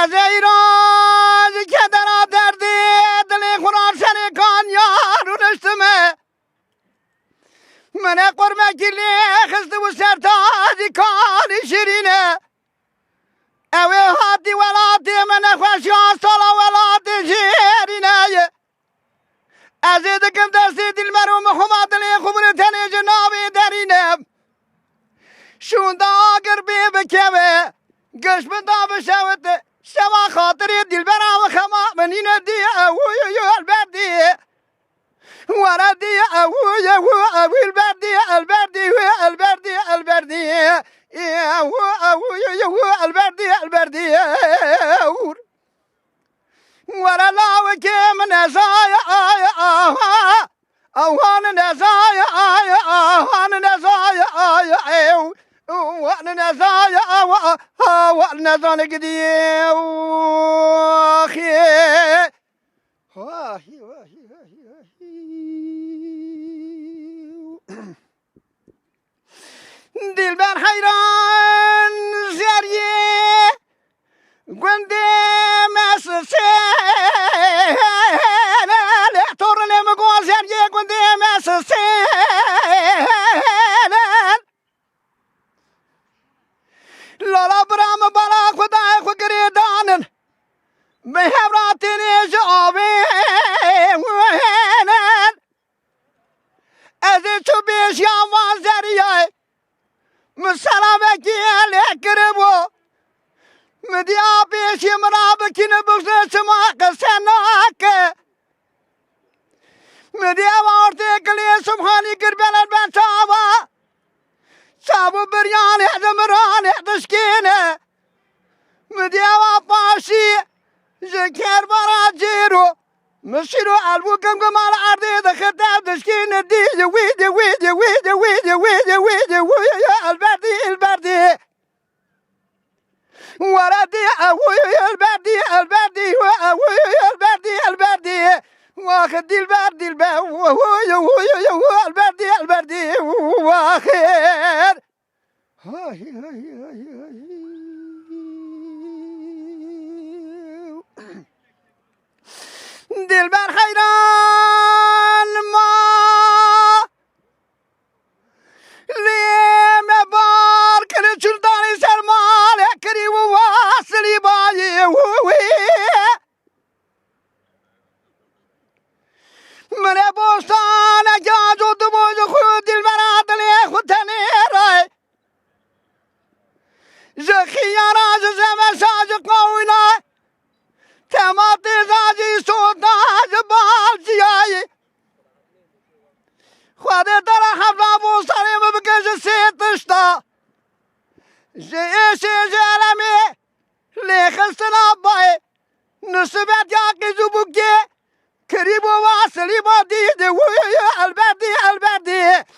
از ایران که در دردی دل خوران شریکان یارو رشتمه من قرمه کلی خسته و سرتاجی کاری شیرینه اوی هاتی ولاتی من خوشیان سالا ولاتی شیرینه از دکم دستی دل مروم خما دلی خبر تنی جنابی درینه شونده آگر بی بکوه گشت بدا بشوت شما خاطری دل برام خما منین دی اوی البردی وردی اوی البردی البردی البردی البردی البردی ورا لاو که من زای اوهان نزای اوهان نزای وانا نزايا وانا نزانا قدي واخي واهي واهي دل بر حيران زريه قندي مسسي لا تورني مقول زريه قندي مسسي لالا برام بالا خدای خو گریدانن به هوراتینی جوابین از تو بیش یامان زریای مسلمه کی لکربو مدیا بیش مراب کی نبوسه شما قسناک مدیا وارته کلی سبحانی کربلن بنشاوا شابو بريان حزمران حدشكينه مديوا باشي جكر براجيرو مشيرو البو كم على عرضي دخلت دشكينه دي ويدي ويدي ويدي ويدي ويدي ويدي ويدي البردي البردي وردي اوي البردي البردي اوي البردي البردي واخد البردي البردي البردي واخر هاي هاي هاي هاي دلبر حیران ما لیم بار کنه چردانی سرمال کری و واصلی بایی من بوستان اجازو دموز خود دلبر عدلی خود تنیرای زخیارا زمساز قوینا تماتی زاجی سوداج بالجیایی خود در حفظا بوستانی مبکش سیتشتا زیشی زلمی لیخستنا بای نسبت یاکی زبوکی کریب و واصلی با دیده البردی البردی